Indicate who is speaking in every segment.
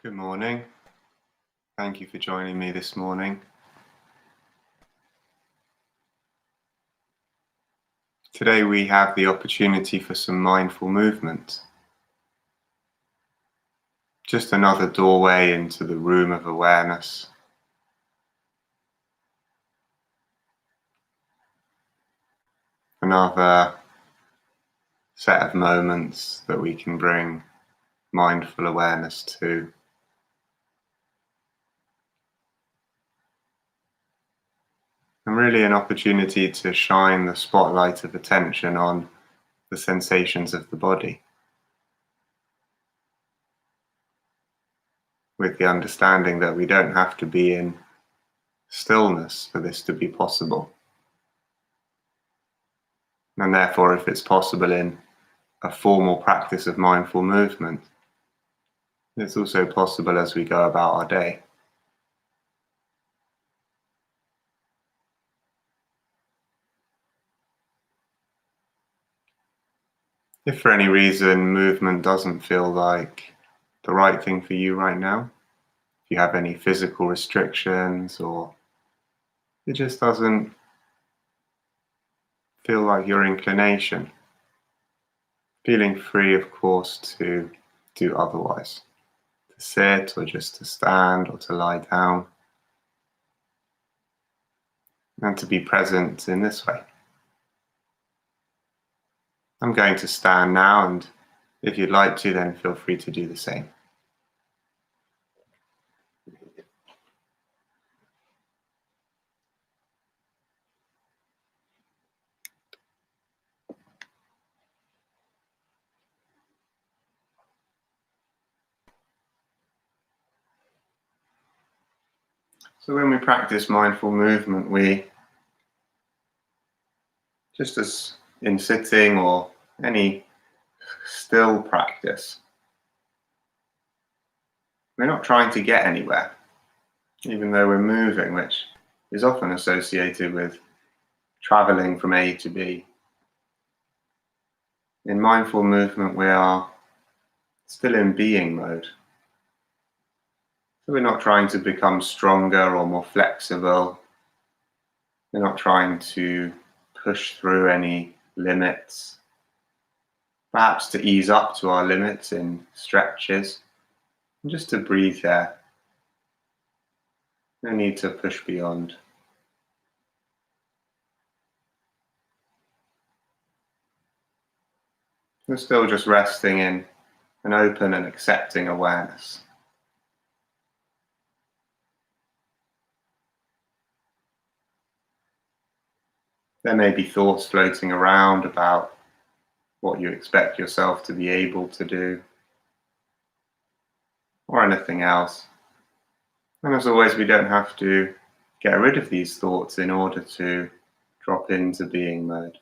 Speaker 1: Good morning. Thank you for joining me this morning. Today we have the opportunity for some mindful movement. Just another doorway into the room of awareness. Another set of moments that we can bring mindful awareness to. And really an opportunity to shine the spotlight of attention on the sensations of the body, with the understanding that we don't have to be in stillness for this to be possible. And therefore, if it's possible in a formal practice of mindful movement, it's also possible as we go about our day. If for any reason movement doesn't feel like the right thing for you right now, if you have any physical restrictions or it just doesn't feel like your inclination, feeling free, of course, to do otherwise, to sit or just to stand or to lie down, and to be present in this way. I'm going to stand now, and if you'd like to, then feel free to do the same. So when we practice mindful movement, we, just as in sitting or any still practice, we're not trying to get anywhere, even though we're moving, which is often associated with traveling from A to B. In mindful movement, we are still in being mode. So we're not trying to become stronger or more flexible. We're not trying to push through any limits, perhaps to ease up to our limits in stretches, and just to breathe there. No need to push beyond. We're still just resting in an open and accepting awareness. There may be thoughts floating around about what you expect yourself to be able to do, or anything else. And as always, we don't have to get rid of these thoughts in order to drop into being mode.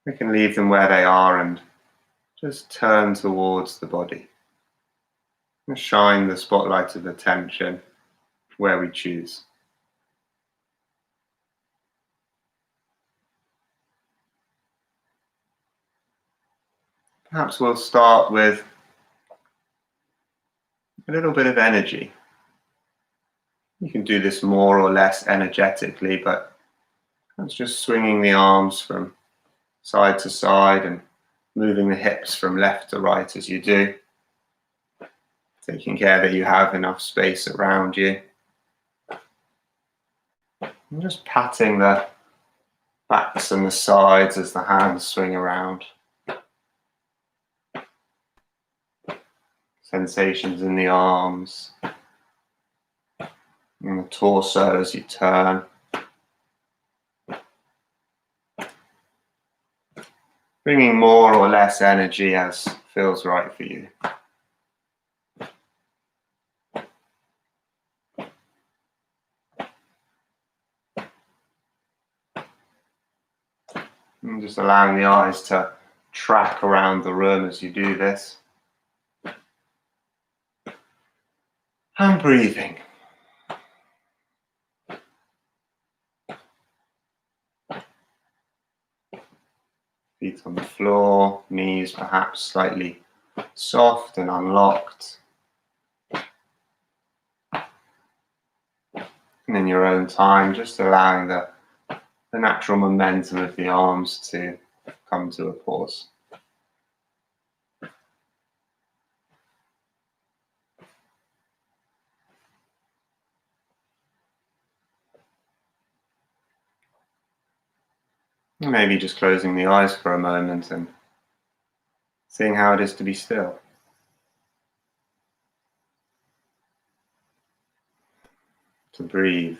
Speaker 1: We can leave them where they are and just turn towards the body and shine the spotlight of attention where we choose. Perhaps we'll start with a little bit of energy. You can do this more or less energetically, but that's just swinging the arms from side to side and moving the hips from left to right as you do, taking care that you have enough space around you. And just patting the backs and the sides as the hands swing around. Sensations in the arms and the torso as you turn. Bringing more or less energy as feels right for you. And just allowing the eyes to track around the room as you do this. And breathing. Feet on the floor, knees perhaps slightly soft and unlocked. And in your own time, just allowing the natural momentum of the arms to come to a pause. And maybe just closing the eyes for a moment and seeing how it is to be still. To breathe.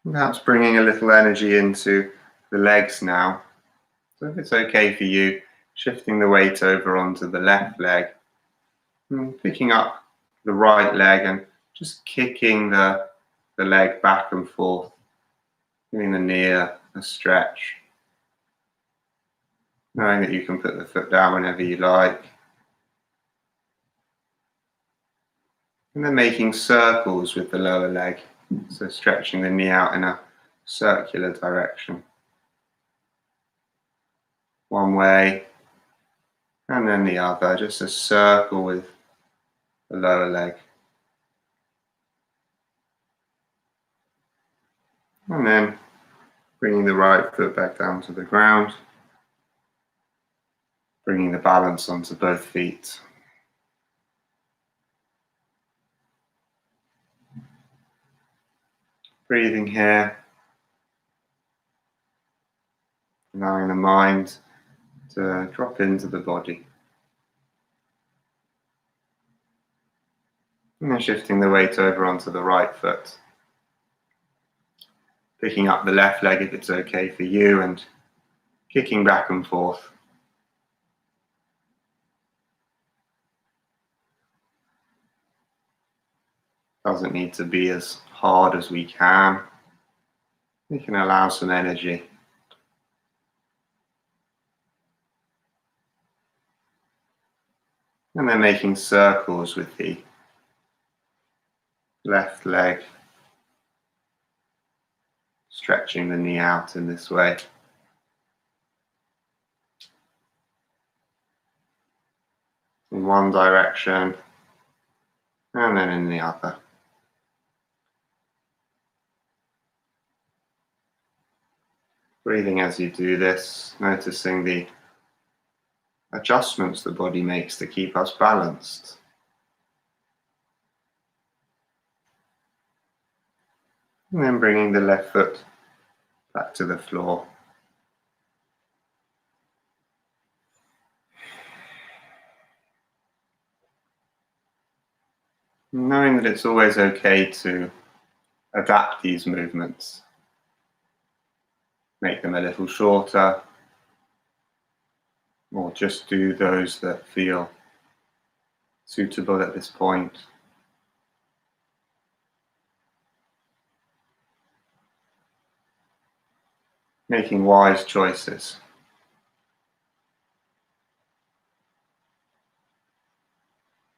Speaker 1: Perhaps bringing a little energy into the legs now. So if it's okay for you, shifting the weight over onto the left leg, and picking up the right leg and just kicking the leg back and forth, giving the knee a stretch. Knowing that you can put the foot down whenever you like. And then making circles with the lower leg. So stretching the knee out in a circular direction. One way and then the other, just a circle with the lower leg. And then bringing the right foot back down to the ground. Bringing the balance onto both feet. Breathing here. Allowing the mind to drop into the body. And then shifting the weight over onto the right foot. Picking up the left leg if it's okay for you and kicking back and forth. Doesn't need to be as hard as we can. We can allow some energy. And then making circles with the left leg. Stretching the knee out in this way. In one direction and then in the other. Breathing as you do this, noticing the adjustments the body makes to keep us balanced. And then bringing the left foot back to the floor. Knowing that it's always okay to adapt these movements. Make them a little shorter, or just do those that feel suitable at this point. Making wise choices.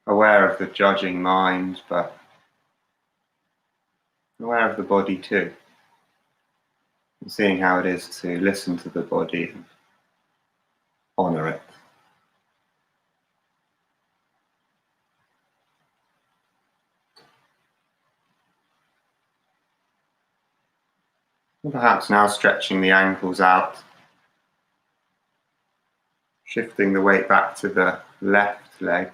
Speaker 1: Aware of the judging mind, but aware of the body too. And seeing how it is to listen to the body and honor it. And perhaps now stretching the ankles out. Shifting the weight back to the left leg.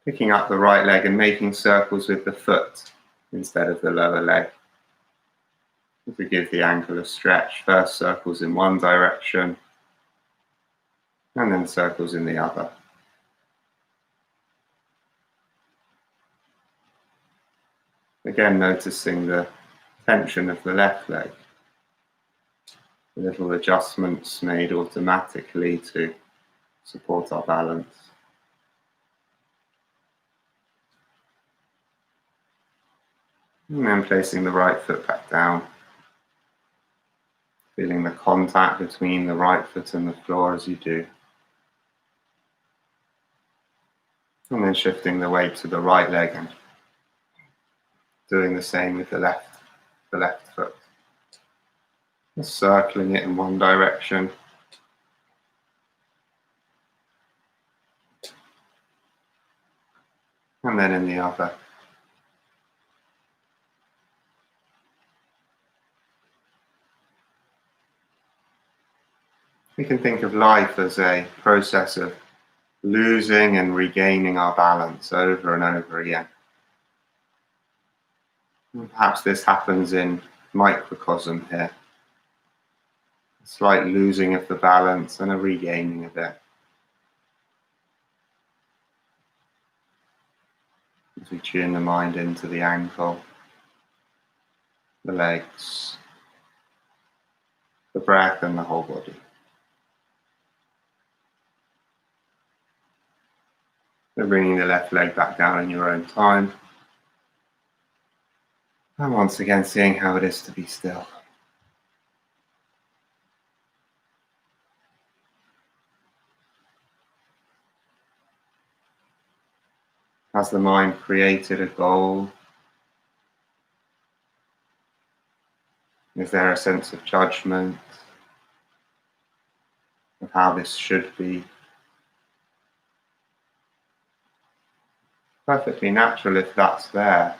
Speaker 1: Picking up the right leg and making circles with the foot instead of the lower leg. To give the ankle a stretch, first circles in one direction and then circles in the other. Again, noticing the tension of the left leg. The little adjustments made automatically to support our balance. And then placing the right foot back down. Feeling the contact between the right foot and the floor as you do. And then shifting the weight to the right leg and Doing the same with the left foot. Just circling it in one direction. And then in the other. We can think of life as a process of losing and regaining our balance over and over again. And perhaps this happens in microcosm here. A slight losing of the balance and a regaining of it. As we tune the mind into the ankle, the legs, the breath and the whole body. So bringing the left leg back down in your own time. And once again seeing how it is to be still. Has the mind created a goal? Is there a sense of judgment of how this should be? Perfectly natural if that's there.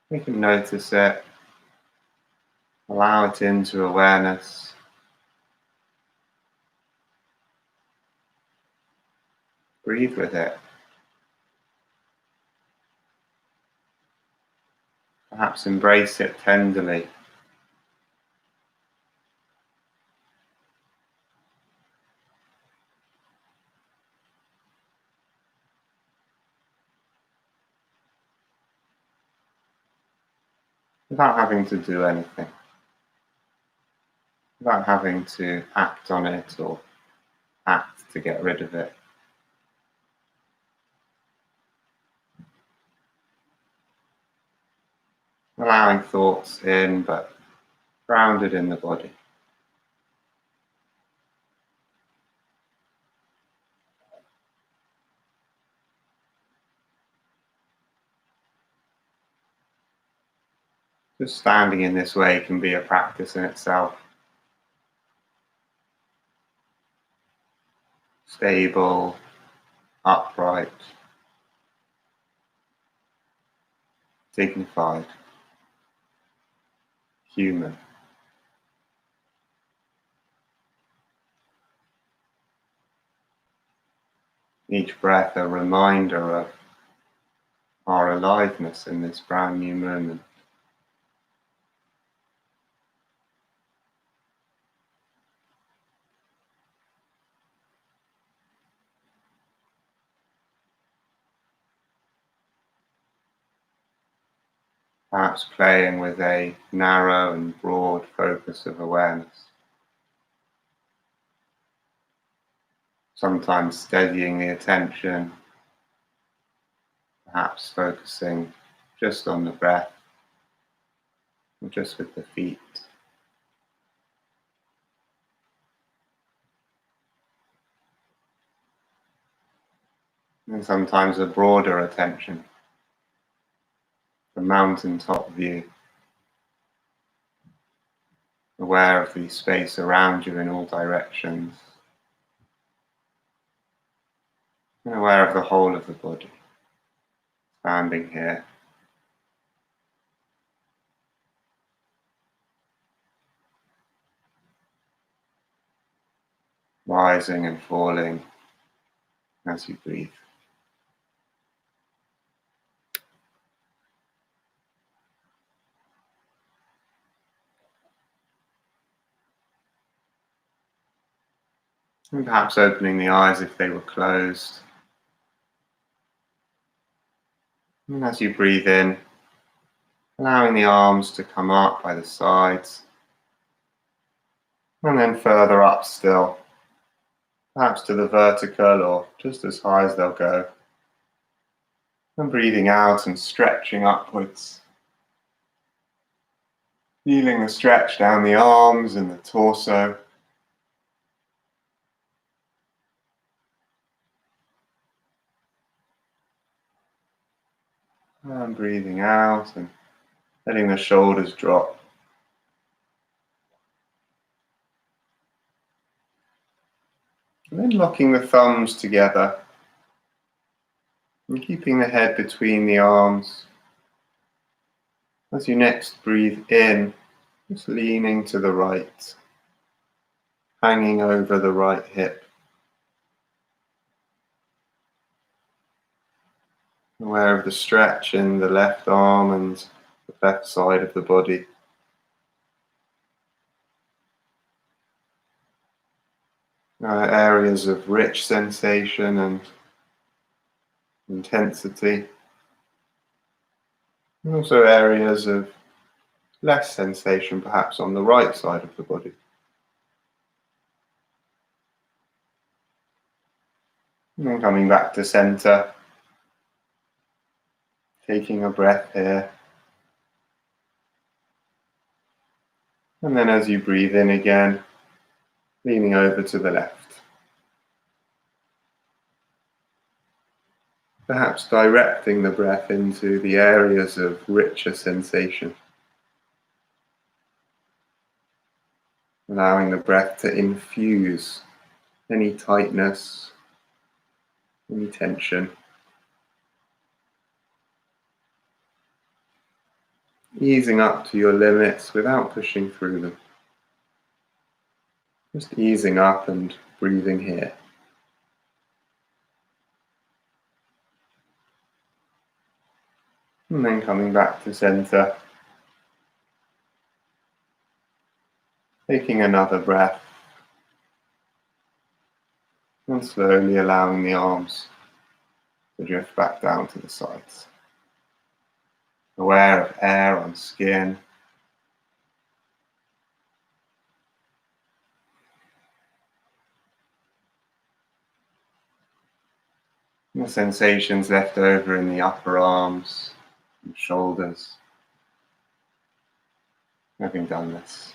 Speaker 1: We can notice it, allow it into awareness. Breathe with it. Perhaps embrace it tenderly. Without having to do anything. Without having to act on it or act to get rid of it. Allowing thoughts in, but grounded in the body. Just standing in this way can be a practice in itself. Stable, upright, dignified, human. Each breath a reminder of our aliveness in this brand new moment. Perhaps playing with a narrow and broad focus of awareness. Sometimes steadying the attention, perhaps focusing just on the breath, or just with the feet. And sometimes a broader attention, the mountaintop view, aware of the space around you in all directions, and aware of the whole of the body, standing here. Rising and falling as you breathe. And perhaps opening the eyes if they were closed. And as you breathe in, allowing the arms to come up by the sides. And then further up still, perhaps to the vertical or just as high as they'll go. And breathing out and stretching upwards. Feeling the stretch down the arms and the torso. And breathing out and letting the shoulders drop. And then locking the thumbs together and keeping the head between the arms. As you next breathe in, just leaning to the right, hanging over the right hip. Aware of the stretch in the left arm and the left side of the body. Areas of rich sensation and intensity. And also areas of less sensation, perhaps on the right side of the body. And then coming back to center, taking a breath here. And then as you breathe in again, leaning over to the left. Perhaps directing the breath into the areas of richer sensation. Allowing the breath to infuse any tightness, any tension. Easing up to your limits without pushing through them. Just easing up and breathing here. And then coming back to center. Taking another breath. And slowly allowing the arms to drift back down to the sides. Aware of air on skin. And the sensations left over in the upper arms and shoulders. Having done this.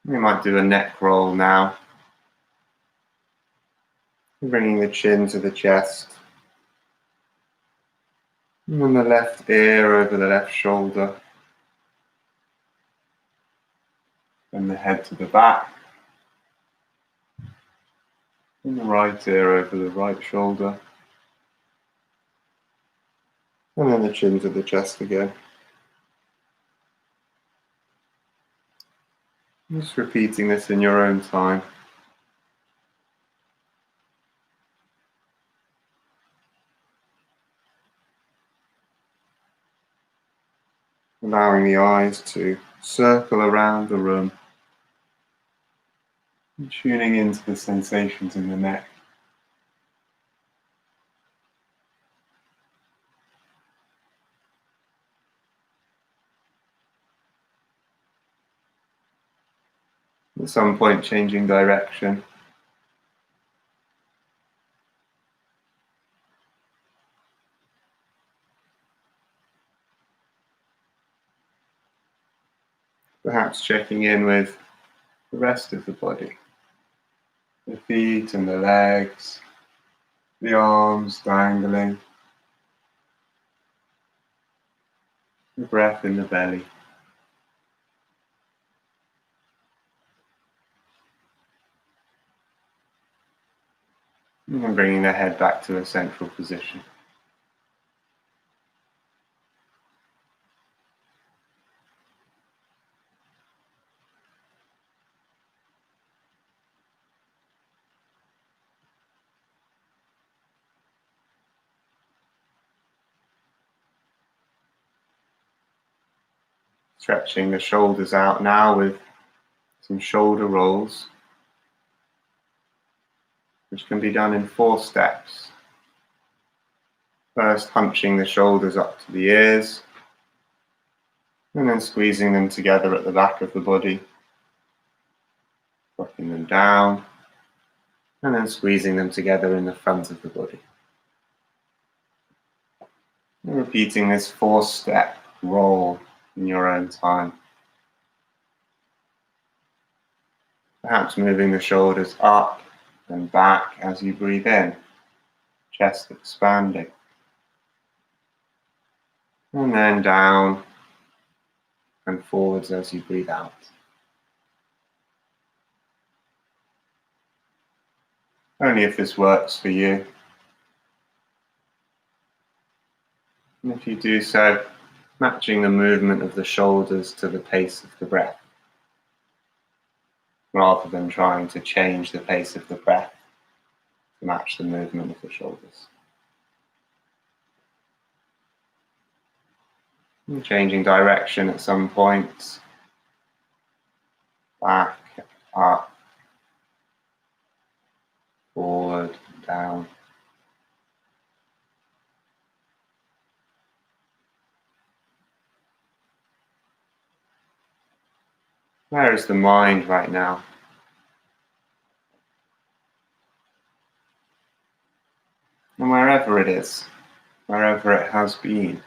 Speaker 1: We might do a neck roll now. Bringing the chin to the chest. And then the left ear over the left shoulder. And the head to the back. And the right ear over the right shoulder. And then the chin to the chest again. Just repeating this in your own time. Allowing the eyes to circle around the room. And tuning into the sensations in the neck. At some point changing direction. Perhaps checking in with the rest of the body. The feet and the legs, the arms dangling, the breath in the belly. And bringing the head back to a central position. Stretching the shoulders out now with some shoulder rolls, which can be done in 4 steps. First, hunching the shoulders up to the ears, and then squeezing them together at the back of the body, dropping them down, and then squeezing them together in the front of the body. And repeating this 4-step roll in your own time. Perhaps moving the shoulders up and back as you breathe in, chest expanding. And then down and forwards as you breathe out. Only if this works for you. And if you do so, matching the movement of the shoulders to the pace of the breath, rather than trying to change the pace of the breath to match the movement of the shoulders. And changing direction at some point, back, up, forward, down. Where is the mind right now? And wherever it is, wherever it has been,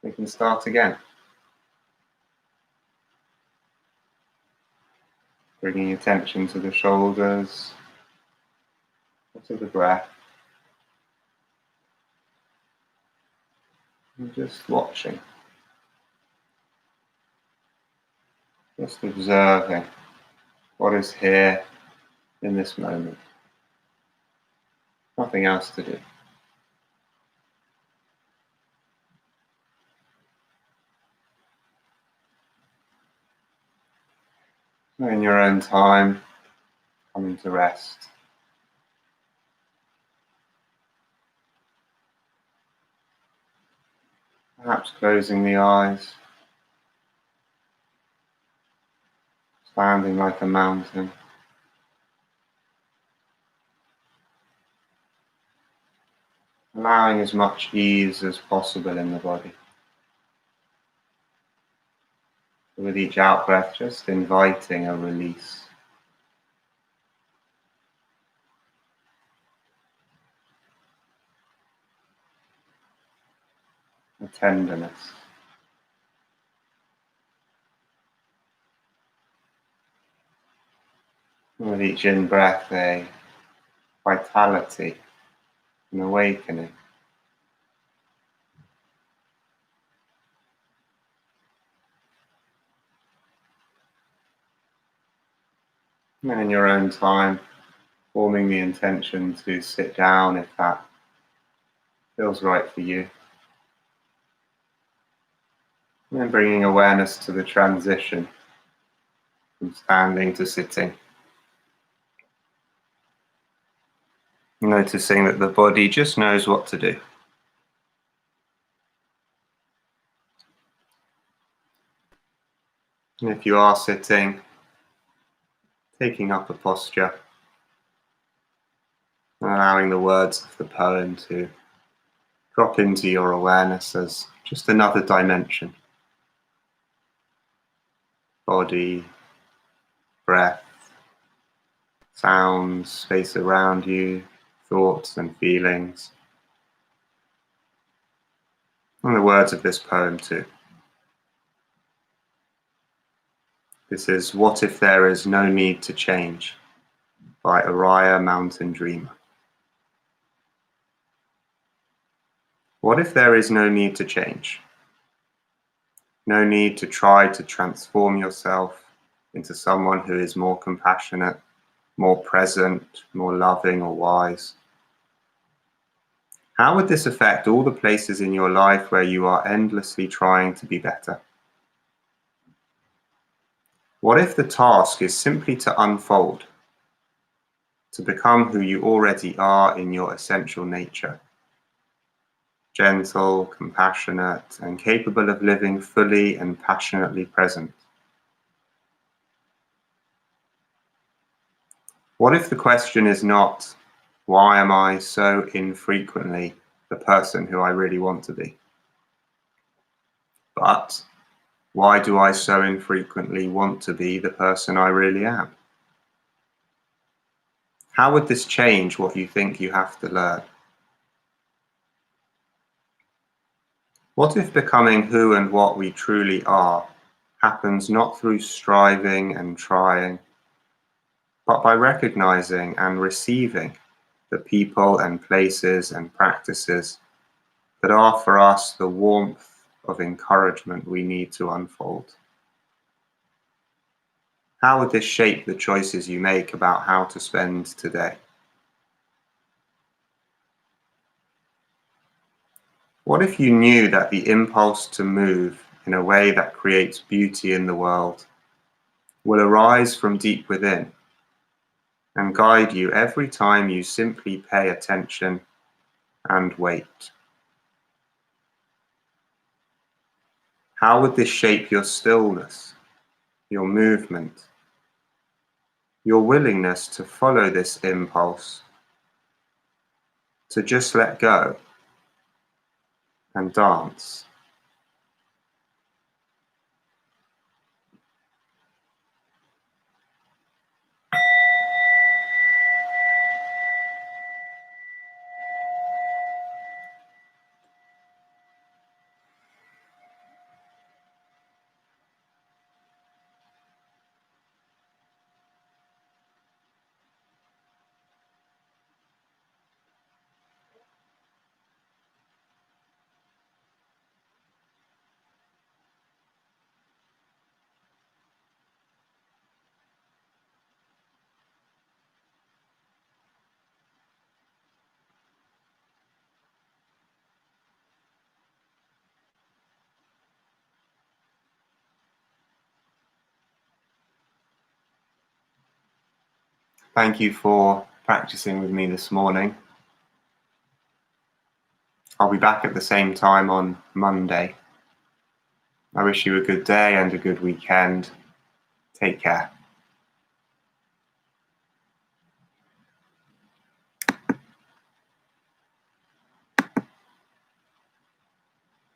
Speaker 1: we can start again. Bringing attention to the shoulders, to the breath, and just watching, just observing what is here in this moment. Nothing else to do. In your own time, coming to rest. Perhaps closing the eyes, standing like a mountain. Allowing as much ease as possible in the body. With each out-breath, just inviting a release. A tenderness. With each in-breath, a vitality, an awakening. And in your own time, forming the intention to sit down if that feels right for you. And then bringing awareness to the transition from standing to sitting. Noticing that the body just knows what to do. And if you are sitting, taking up a posture, and allowing the words of the poem to drop into your awareness as just another dimension. Body, breath, sounds, space around you, thoughts and feelings. And the words of this poem too. This is What If There Is No Need to Change by Araya Mountain Dreamer. What if there is no need to change? No need to try to transform yourself into someone who is more compassionate, more present, more loving or wise. How would this affect all the places in your life where you are endlessly trying to be better? What if the task is simply to unfold, to become who you already are in your essential nature? Gentle, compassionate, and capable of living fully and passionately present. What if the question is not, why am I so infrequently the person who I really want to be? But, why do I so infrequently want to be the person I really am? How would this change what you think you have to learn? What if becoming who and what we truly are happens not through striving and trying, but by recognizing and receiving the people and places and practices that are for us the warmth of encouragement we need to unfold. How would this shape the choices you make about how to spend today? What if you knew that the impulse to move in a way that creates beauty in the world will arise from deep within and guide you every time you simply pay attention and wait? How would this shape your stillness, your movement, your willingness to follow this impulse, to just let go and dance? Thank you for practicing with me this morning. I'll be back at the same time on Monday. I wish you a good day and a good weekend. Take care.